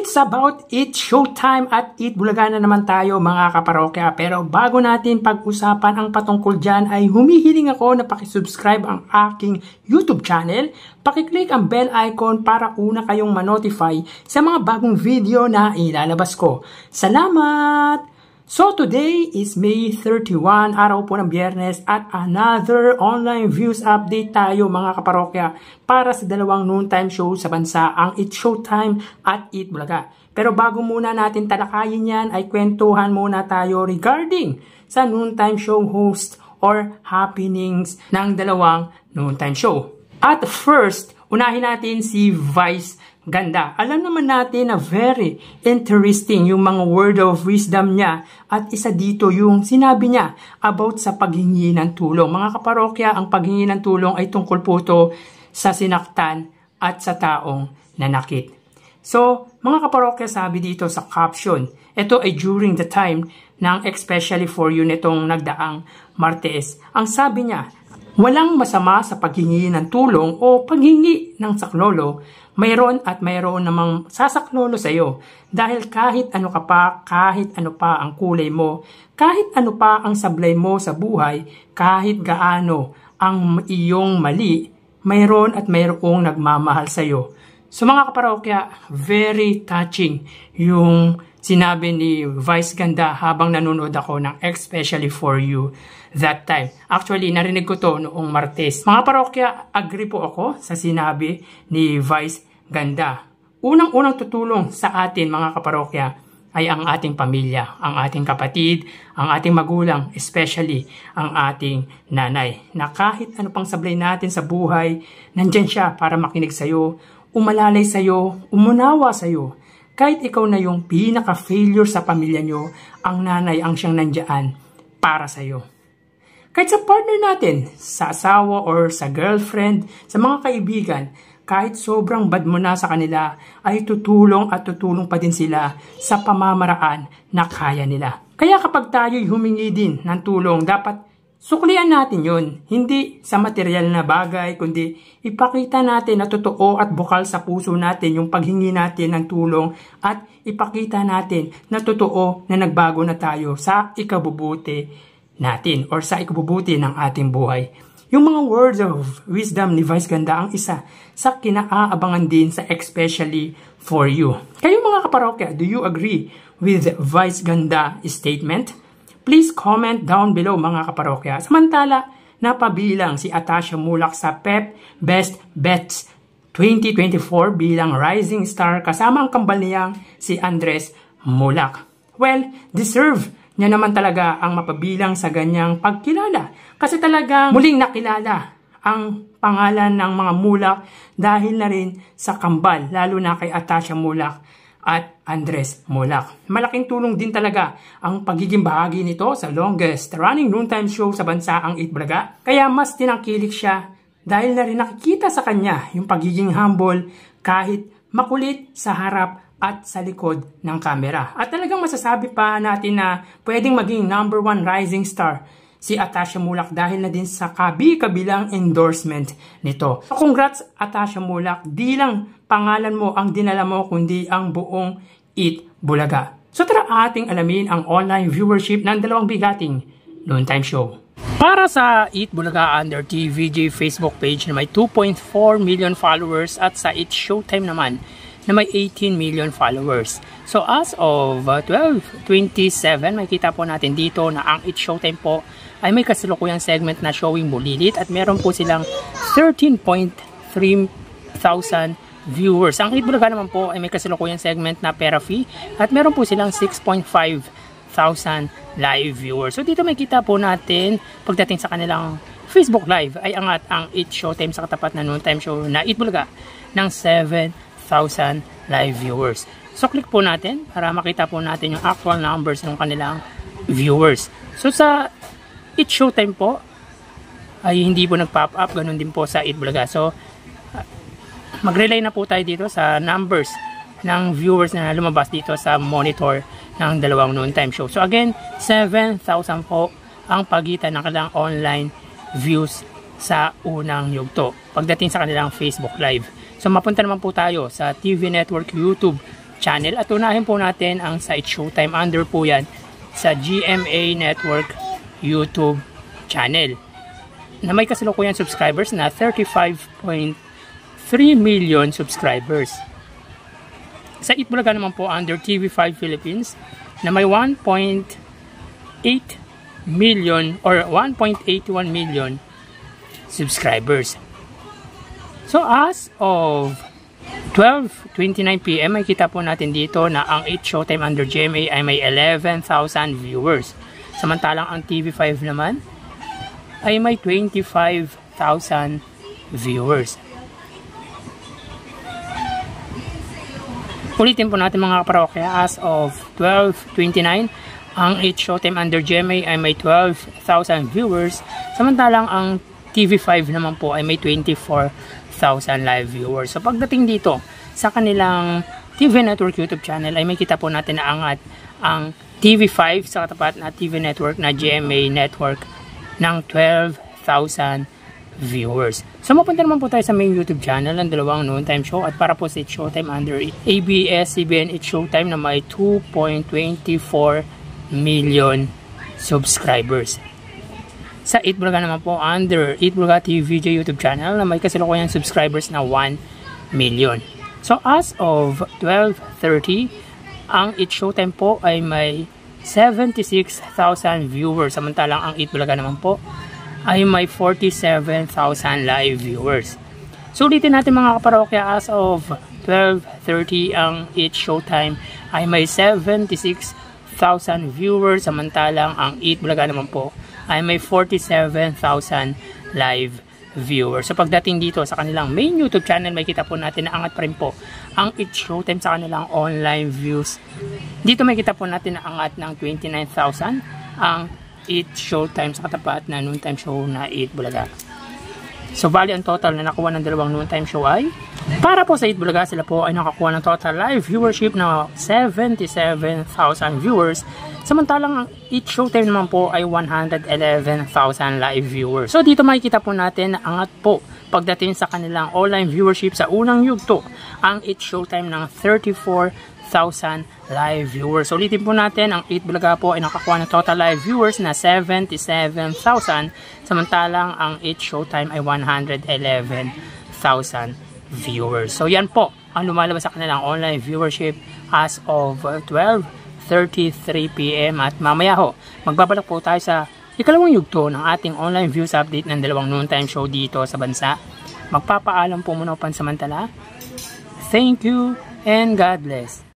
It's about Eat Showtime at Eat Bulaga na naman tayo mga kaparokya. Pero bago natin pag-usapan ang patungkol dyan ay humihiling ako na pakisubscribe ang aking YouTube channel. Pakiclick ang bell icon para una kayong manotify sa mga bagong video na ilalabas ko. Salamat! So today is May 31, araw po ng Biyernes at another online views update tayo mga kaparokya para sa dalawang noontime show sa bansa, ang Eat Showtime at Eat Bulaga. Pero bago muna natin talakayin yan ay kwentuhan muna tayo regarding sa noontime show host or happenings ng dalawang noontime show. At first, unahin natin si Vice Ganda. Alam naman natin na very interesting yung mga word of wisdom niya at isa dito yung sinabi niya about sa paghingi ng tulong. Mga kaparokya, ang paghingi ng tulong ay tungkol po ito sa sinaktan at sa taong nanakit. So, mga kaparokya, sabi dito sa caption, ito ay during the time ng especially for you nitong nagdaang Martes. Ang sabi niya, walang masama sa paghingi ng tulong o paghingi ng saklolo. Mayroon at mayroon namang sasaklolo sa iyo. Dahil kahit ano ka pa, kahit ano pa ang kulay mo, kahit ano pa ang sablay mo sa buhay, kahit gaano ang iyong mali, mayroon at mayroong nagmamahal sa iyo. So mga kaparokya, very touching yung sinabi ni Vice Ganda habang nanonood ako ng Especially For You that time. Actually, narinig ko to noong Martes. Mga parokya, agree po ako sa sinabi ni Vice Ganda. Unang-unang tutulong sa atin mga kaparokya ay ang ating pamilya, ang ating kapatid, ang ating magulang, especially ang ating nanay. Na kahit ano pang sablay natin sa buhay, nandyan siya para makinig sa'yo, umalalay sa'yo, umunawa sa'yo. Kahit ikaw na yung pinaka-failure sa pamilya nyo, ang nanay ang siyang nandyan para sa'yo. Kahit sa partner natin, sa asawa or sa girlfriend, sa mga kaibigan, kahit sobrang bad mo na sa kanila, ay tutulong at tutulong pa din sila sa pamamaraan na kaya nila. Kaya kapag tayo'y humingi din ng tulong, dapat suklian natin yun. Hindi sa material na bagay, kundi ipakita natin na totoo at bukal sa puso natin yung paghingi natin ng tulong at ipakita natin na totoo na nagbago na tayo sa ikabubuti natin or sa ikabubuti ng ating buhay. Yung mga words of wisdom ni Vice Ganda ang isa sa kinaabangan din sa Especially For You. Kayo mga kaparokya, do you agree with Vice Ganda statement? Please comment down below mga kaparokya. Samantala, napabilang si Atasha Mulak sa PEP Best Bets 2024 bilang Rising Star kasama ang kambal niyang si Andres Mulak. Well, deserve niya naman talaga ang mapabilang sa ganyang pagkilala. Kasi talagang muling nakilala ang pangalan ng mga Mulak dahil na rin sa kambal, lalo na kay Atasha Mulak at Andres Mulak. Malaking tulong din talaga ang pagiging bahagi nito sa longest running noontime show sa bansa, ang Eat Bulaga. Kaya mas tinangkilik siya dahil na rin nakikita sa kanya yung pagiging humble kahit makulit sa harap at sa likod ng kamera. At talagang masasabi pa natin na pwedeng maging number 1 rising star si Atasha Mulak dahil na din sa kabilang endorsement nito. So congrats Atasha Mulak, di lang pangalan mo ang dinala mo kundi ang buong Eat Bulaga. So tara ating alamin ang online viewership ng dalawang bigating noontime show. Para sa Eat Bulaga under TVJ Facebook page na may 2.4 million followers at sa Eat Showtime naman na may 18 million followers. So as of 12/27, makikita po natin dito na ang Eat Showtime po ay may kasalukuyang segment na showing Bulilit at meron po silang 13.3 thousand viewers. Ang Eat Bulaga naman po ay may kasalukuyang segment na Pera Fee at meron po silang 6.5 thousand live viewers. So dito makikita po natin pagdating sa kanilang Facebook Live ay angat ang Eat Showtime sa katapat na noontime show na Eat Bulaga ng 7,000 live viewers. So click po natin para makita po natin yung actual numbers ng kanilang viewers. So sa Eat Showtime po ay hindi po nag-pop up, ganun din po sa Eat Bulaga. So mag-relay na po tayo dito sa numbers ng viewers na lumabas dito sa monitor ng dalawang noontime show. So again, 7,000 po ang pagitan ng kanilang online views sa unang yugto pagdating sa kanilang Facebook Live. So mapunta naman po tayo sa TV Network YouTube channel. At unahin po natin ang sa It's Showtime. Under po yan sa GMA Network YouTube channel na may kasalukuyan subscribers na 35.3 million subscribers. Sa Eat Bulaga naman po under TV5 Philippines na may 1.8 million or 1.81 million subscribers. So as of 12:29 PM ay kita po natin dito na ang It's Showtime under GMA ay may 11,000 viewers. Samantalang ang TV5 naman ay may 25,000 viewers. Ulitin po natin mga kaparokya, as of 12:29, ang It's Showtime under GMA ay may 12,000 viewers, samantalang ang TV5 naman po ay may 24,000 live viewers. So pagdating dito sa kanilang TV Network YouTube channel ay may kita po natin na angat ang TV5 sa katapat na TV Network na GMA Network ng 12,000 viewers. So mapunta naman po tayo sa main YouTube channel ng dalawang Noon Time Show at para po sa It's Showtime under ABS-CBN It's Showtime na may 2.24 million subscribers. Sa Eat Bulaga naman po under Eat Bulaga TVJ YouTube channel na may kasalukuyang subscribers na 1 million. So as of 12:30, ang It's Showtime po ay may 76,000 viewers, samantalang ang Eat Bulaga naman po ay may 47,000 live viewers. So ulitin natin mga kaparokya, as of 12:30 ang It's Showtime ay may 76,000 viewers, samantalang ang Eat Bulaga naman po ay may 47,000 live viewers. So pagdating dito sa kanilang main YouTube channel, may kita po natin na angat pa rin po ang It's Showtime sa kanilang online views. Dito may kita po natin na angat ng 29,000 ang It's Showtime sa katapat na Noon Time Show na Eat Bulaga. So bali ang total na nakuha ng dalawang Noon Time Show ay, para po sa Eat Bulaga, sila po ay nakakuha ng total live viewership na 77,000 viewers, samantalang ang It's Showtime naman po ay 111,000 live viewers. So dito makikita po natin na angat po pagdating sa kanilang online viewership sa unang yugto ang It's Showtime ng 34,000 live viewers. So ulitin po natin, ang Eat Bulaga po ay nakakuha ng total live viewers na 77,000, samantalang ang It's Showtime ay 111,000 viewers. So yan po ang lumalabas sa kanilang online viewership as of 12:33 PM at mamaya ho magbabalak po tayo sa ikalawang yugto ng ating online views update ng dalawang Noon Time Show dito sa bansa. Magpapaalam po muna pansamantala. Thank you and God bless.